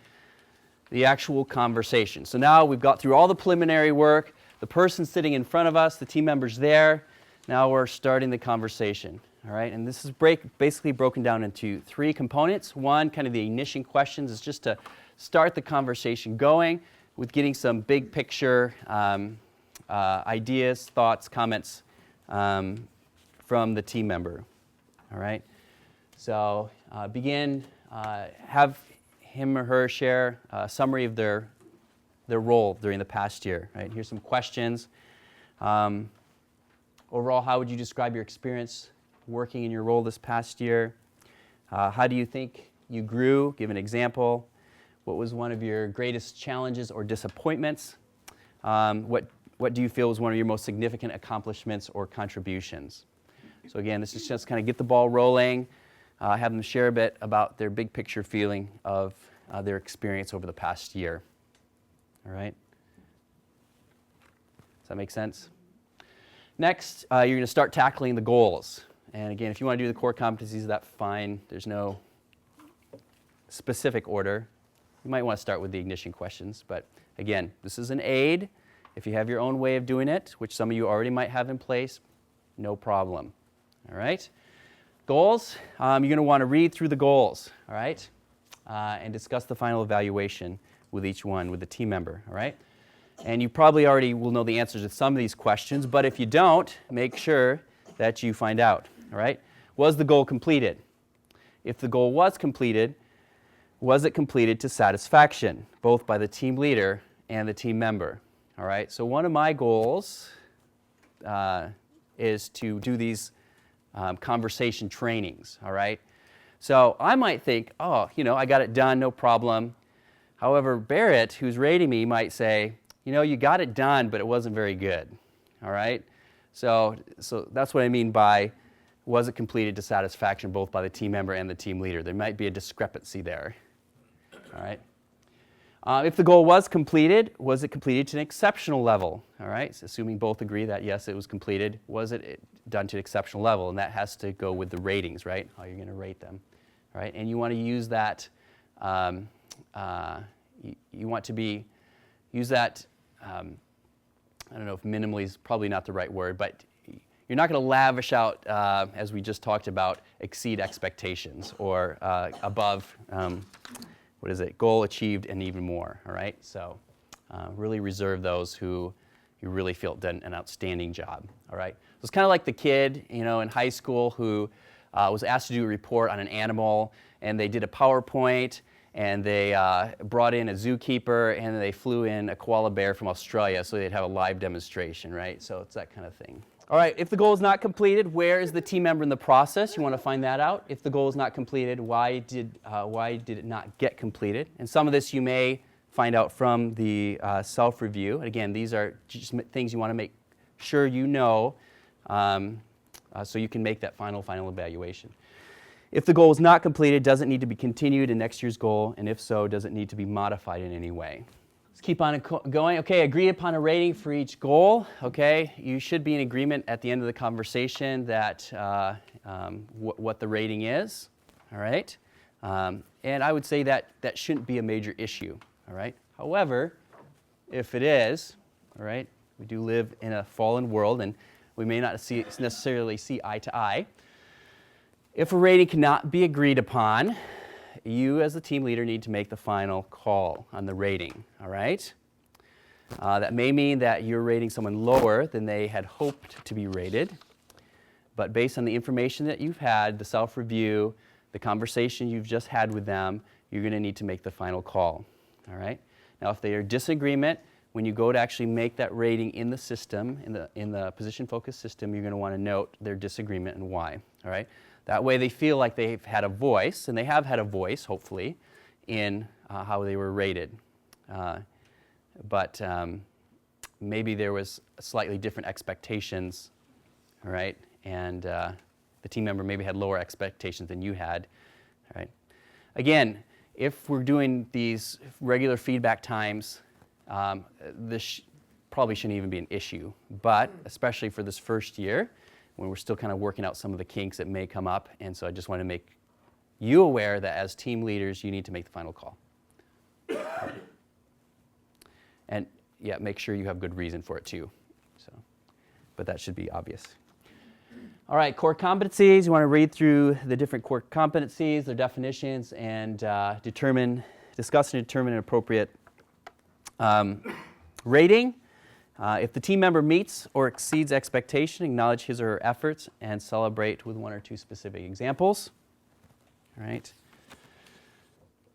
the actual conversation. So now we've got through all the preliminary work, the person sitting in front of us, the team members there. Now we're starting the conversation, all right? And this is basically broken down into 3 components. One, kind of the ignition questions, is just to start the conversation going with getting some big picture ideas, thoughts, comments from the team member, all right? So have him or her share a summary of their role during the past year, right? Here's some questions. Overall, how would you describe your experience working in your role this past year? How do you think you grew? Give an example. What was one of your greatest challenges or disappointments? What do you feel was one of your most significant accomplishments or contributions? So again, this is just kind of get the ball rolling, have them share a bit about their big picture feeling of their experience over the past year. All right? Does that make sense? Next, you're going to start tackling the goals. And again, if you want to do the core competencies, that's fine. There's no specific order. You might want to start with the ignition questions. But again, this is an aid. If you have your own way of doing it, which some of you already might have in place, no problem. All right? Goals, you're going to want to read through the goals, all right? And discuss the final evaluation with each one, with the team member, all right? And you probably already will know the answers to some of these questions, but if you don't, make sure that you find out, all right? Was the goal completed? If the goal was completed, was it completed to satisfaction, both by the team leader and the team member, all right? So one of my goals is to do these conversation trainings, all right? So I might think, oh, I got it done, no problem. However, Barrett, who's rating me, might say, you got it done, but it wasn't very good, all right? So that's what I mean by was it completed to satisfaction both by the team member and the team leader. There might be a discrepancy there, all right? If the goal was it completed to an exceptional level, all right? So assuming both agree that, yes, it was completed, was it done to an exceptional level? And that has to go with the ratings, right? How you're going to rate them, all right? And you want to use that, I don't know if minimally is probably not the right word, but you're not going to lavish out, as we just talked about, exceed expectations or above, goal achieved and even more, all right? So really reserve those who you really feel done an outstanding job, all right? So it's kind of like the kid, in high school who was asked to do a report on an animal, and they did a PowerPoint, and they brought in a zookeeper, and they flew in a koala bear from Australia so they'd have a live demonstration, right? So it's that kind of thing. All right, if the goal is not completed, where is the team member in the process? You want to find that out. If the goal is not completed, why did it not get completed? And some of this you may find out from the self-review. Again, these are just things you want to make sure you know so you can make that final evaluation. If the goal is not completed, does it need to be continued in next year's goal? And if so, does it need to be modified in any way? Let's keep on going. Okay, agree upon a rating for each goal. Okay, you should be in agreement at the end of the conversation that what the rating is. All right, and I would say that that shouldn't be a major issue. All right. However, if it is, all right, we do live in a fallen world, and we may not necessarily see eye to eye. If a rating cannot be agreed upon, you as the team leader need to make the final call on the rating, all right? That may mean that you're rating someone lower than they had hoped to be rated, but based on the information that you've had, the self-review, the conversation you've just had with them, you're going to need to make the final call, all right? Now, if they are disagreement, when you go to actually make that rating in the system, in the position-focused system, you're going to want to note their disagreement and why, all right? That way they feel like they've had a voice, and they have had a voice, hopefully, in how they were rated. But maybe there was slightly different expectations, all right? And the team member maybe had lower expectations than you had, all right? Again, if we're doing these regular feedback times, this probably shouldn't even be an issue. But especially for this first year, when we're still kind of working out some of the kinks that may come up. And so I just want to make you aware that as team leaders, you need to make the final call. And yeah, make sure you have good reason for it too. So, but that should be obvious. All right, core competencies. You want to read through the different core competencies, their definitions, and discuss and determine an appropriate rating. If the team member meets or exceeds expectation, acknowledge his or her efforts and celebrate with one or two specific examples. All right.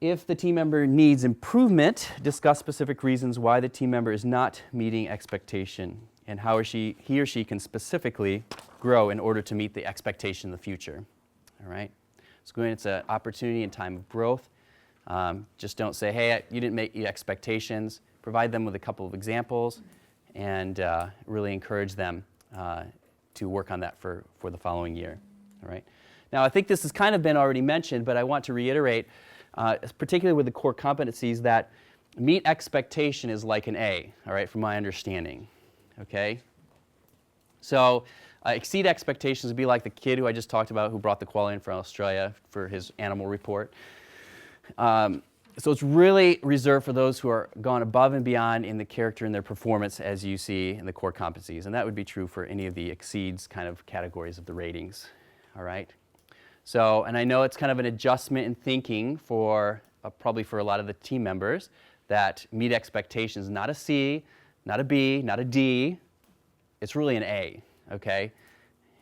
If the team member needs improvement, discuss specific reasons why the team member is not meeting expectation and how he or she can specifically grow in order to meet the expectation in the future. All right. So it's an opportunity and time of growth. Just don't say, hey, you didn't meet your expectations. Provide them with a couple of examples and really encourage them to work on that for the following year. All right. Now, I think this has kind of been already mentioned, but I want to reiterate, particularly with the core competencies, that meet expectation is like an A, all right, from my understanding. Okay? So exceed expectations would be like the kid who I just talked about who brought the koala in from Australia for his animal report. So it's really reserved for those who are gone above and beyond in the character and their performance, as you see in the core competencies. And that would be true for any of the exceeds kind of categories of the ratings. All right? So, and I know it's kind of an adjustment in thinking for probably for a lot of the team members that meet expectations, not a C, not a B, not a D. It's really an A, okay?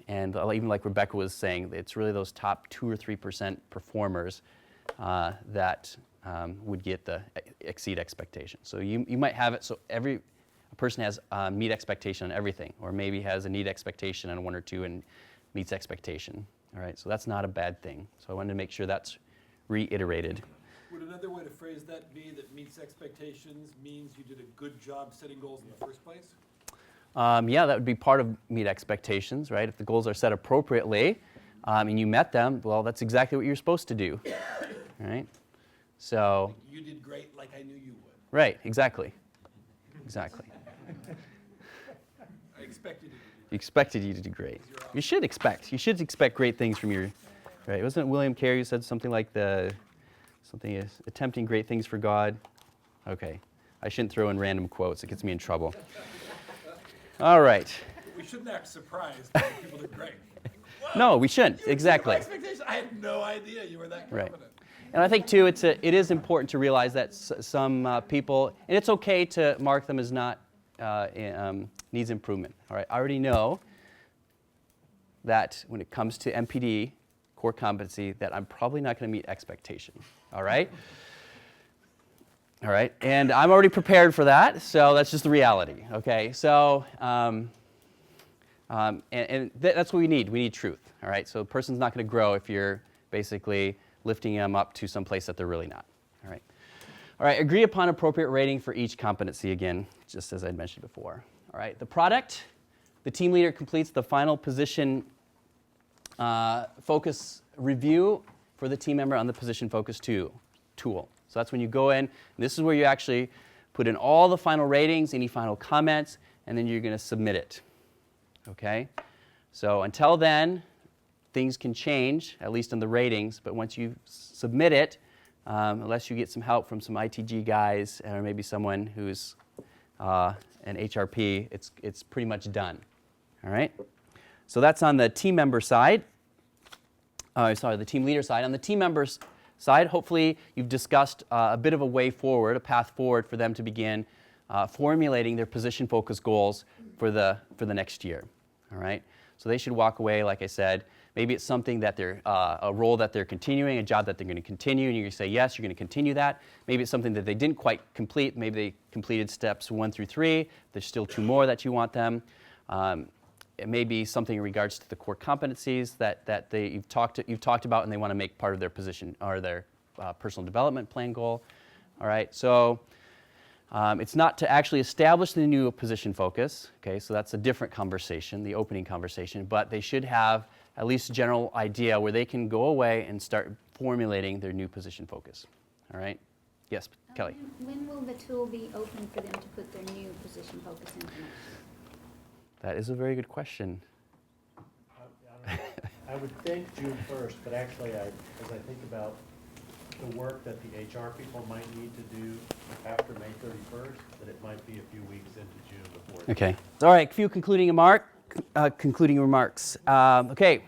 And even like Rebecca was saying, it's really those top 2 or 3% performers that would get the exceed expectation. So you might have it so a person has meet expectation on everything, or maybe has a need expectation on 1 or 2 and meets expectation. All right, so that's not a bad thing. So I wanted to make sure that's reiterated. Would another way to phrase that be that meets expectations means you did a good job setting goals in the first place? Yeah, that would be part of meet expectations, right? If the goals are set appropriately and you met them, well, that's exactly what you're supposed to do, right? So you did great, like I knew you would. Right, exactly. Exactly. I expected you to do great. Expected you to do great. You should expect great things from your, right? Wasn't it William Carey who said something like something is attempting great things for God? Okay, I shouldn't throw in random quotes. It gets me in trouble. All right. We shouldn't act surprised when people do great. No, we shouldn't. Exactly. I had no idea you were that confident. Right. And I think, too, it is important to realize that some people, and it's okay to mark them as not needs improvement. All right. I already know that when it comes to MPD, core competency, that I'm probably not going to meet expectation. All right? All right. And I'm already prepared for that, so that's just the reality. Okay? So, that's what we need. We need truth. All right? So the person's not going to grow if you're basically lifting them up to some place that they're really not. All right. All right, agree upon appropriate rating for each competency again, just as I mentioned before. All right, the product, the team leader completes the final position focus review for the team member on the position focus tool. So that's when you go in, and this is where you actually put in all the final ratings, any final comments, and then you're going to submit it. Okay? So until then, things can change, at least in the ratings, but once you submit it, unless you get some help from some ITG guys or maybe someone who's an HRP, it's pretty much done. All right? So that's on the team member side. The team leader side. On the team members side, hopefully you've discussed a bit of a way forward, a path forward for them to begin formulating their position focus goals for the next year. All right? So they should walk away, like I said, maybe it's something that they're, a role that they're continuing, a job that they're going to continue, and you're going to say, yes, you're going to continue that. Maybe it's something that they didn't quite complete. Maybe they completed steps 1 through 3. There's still 2 more that you want them. It may be something in regards to the core competencies that you've talked about and they want to make part of their position or their personal development plan goal. All right, so it's not to actually establish the new position focus, okay, so that's a different conversation, the opening conversation, but they should have at least a general idea where they can go away and start formulating their new position focus. All right? Yes, Kelly? When will the tool be open for them to put their new position focus information? That is a very good question. I would think June 1st, but actually, as I think about the work that the HR people might need to do after May 31st, that it might be a few weeks into June before. Okay. All right, a few concluding remarks. Okay.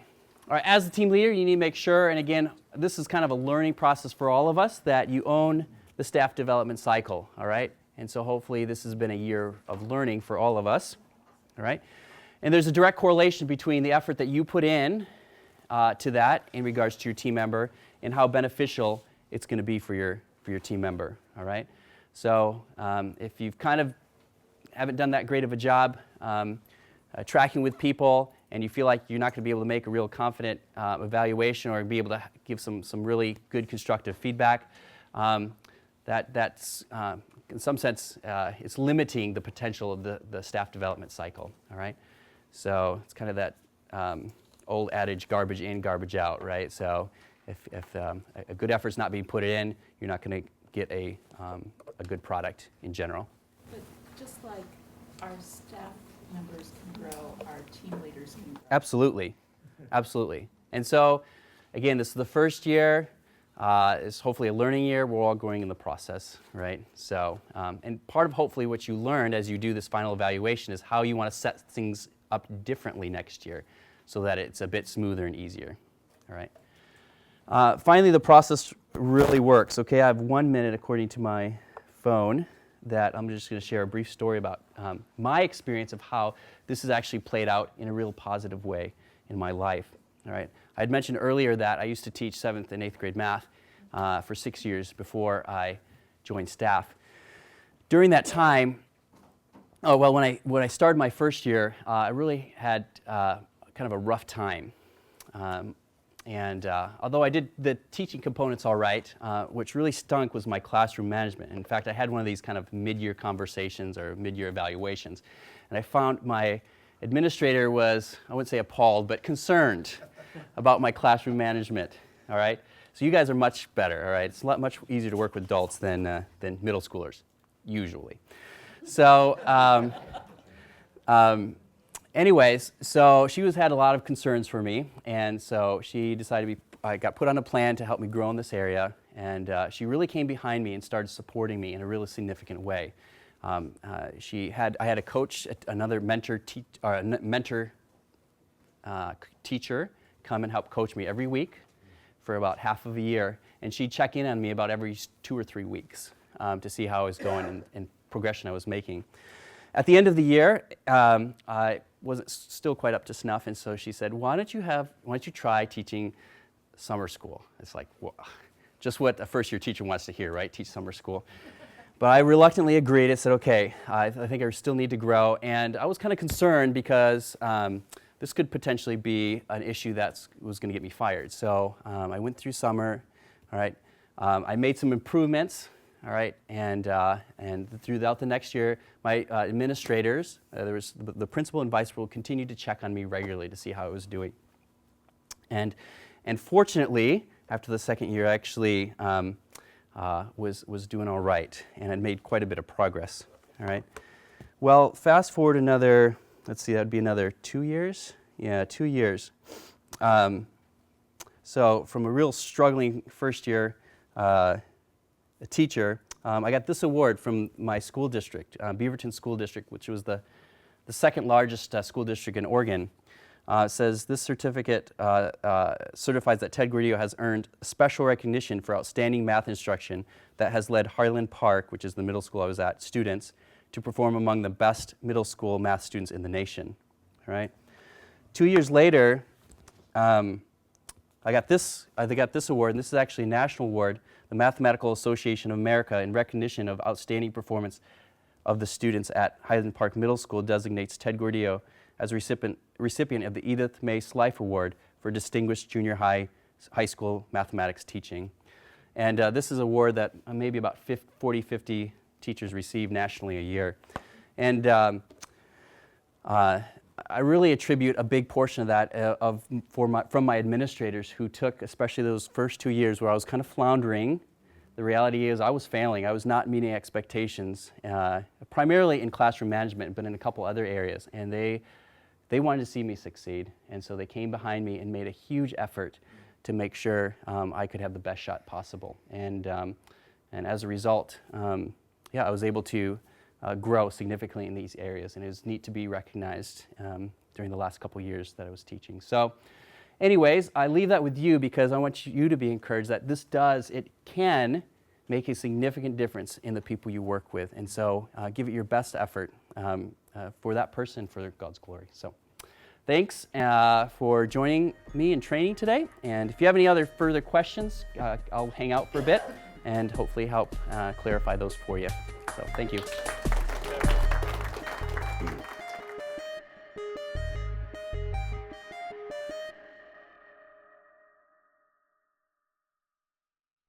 All right, as the team leader, you need to make sure, and again, this is kind of a learning process for all of us, that you own the staff development cycle, all right? And so hopefully this has been a year of learning for all of us, all right? And there's a direct correlation between the effort that you put in to that in regards to your team member and how beneficial it's going to be for your team member, all right? So if you've kind of haven't done that great of a job tracking with people and you feel like you're not going to be able to make a real confident evaluation or be able to give some really good constructive feedback, that's in some sense it's limiting the potential of the staff development cycle, all right? So it's kind of that old adage, garbage in, garbage out, right? So if a good effort's not being put in, you're not going to get a good product in general. But just like our staff members can grow, our team leaders can grow. Absolutely, absolutely. And so, again, this is the first year. It's hopefully a learning year. We're all growing in the process, right? So, and part of hopefully what you learned as you do this final evaluation is how you want to set things up differently next year so that it's a bit smoother and easier, all right? Finally, the process really works. Okay, I have 1 minute according to my phone that I'm just going to share a brief story about my experience of how this has actually played out in a real positive way in my life. All right, I had mentioned earlier that I used to teach 7th and 8th grade math for 6 years before I joined staff. During that time, when I started my first year, I really had kind of a rough time. And although I did the teaching components all right, which really stunk was my classroom management. In fact, I had one of these kind of mid-year conversations or mid-year evaluations. And I found my administrator was, I wouldn't say appalled, but concerned about my classroom management, all right? So you guys are much better, all right? It's much easier to work with adults than middle schoolers, usually. So anyways, so she had a lot of concerns for me, and so she decided I got put on a plan to help me grow in this area, and she really came behind me and started supporting me in a really significant way. I had a coach, another mentor teacher come and help coach me every week for about half of a year, and she'd check in on me about every 2 or 3 weeks to see how I was going and progression I was making. At the end of the year, I wasn't still quite up to snuff, and so she said, why don't you try teaching summer school? It's like, well, just what a first-year teacher wants to hear, right? Teach summer school. But I reluctantly agreed. I said, okay, I think I still need to grow, and I was kind of concerned because this could potentially be an issue that was going to get me fired. So I went through summer, all right. I made some improvements. All right, and throughout the next year, my administrators, there was the principal and vice principal, continued to check on me regularly to see how I was doing. And fortunately, after the second year, I actually was doing all right and had made quite a bit of progress. All right. Well, fast forward another, let's see, that'd be another 2 years. Yeah, 2 years. So from a real struggling first year a teacher, I got this award from my school district, Beaverton School District, which was the second largest school district in Oregon. It says this certificate certifies that Ted Gordillo has earned special recognition for outstanding math instruction that has led Highland Park, which is the middle school I was at, students to perform among the best middle school math students in the nation. All right. 2 years later, I got this award, and this is actually a national award. The Mathematical Association of America, in recognition of outstanding performance of the students at Highland Park Middle School, designates Ted Gordillo as a recipient of the Edith Mace Life Award for Distinguished Junior High School Mathematics Teaching. And this is an award that maybe about 40, 50 teachers receive nationally a year. And I really attribute a big portion of that from my administrators, who took especially those first 2 years where I was kind of floundering. The reality is I was failing. I was not meeting expectations, primarily in classroom management, but in a couple other areas. And they wanted to see me succeed. And so they came behind me and made a huge effort to make sure I could have the best shot possible. And as a result, I was able to grow significantly in these areas, and it was neat to be recognized during the last couple years that I was teaching. So anyways, I leave that with you because I want you to be encouraged that it can make a significant difference in the people you work with. And so give it your best effort for that person, for God's glory. So thanks for joining me in training today. And if you have any other further questions, I'll hang out for a bit and hopefully help clarify those for you. So thank you.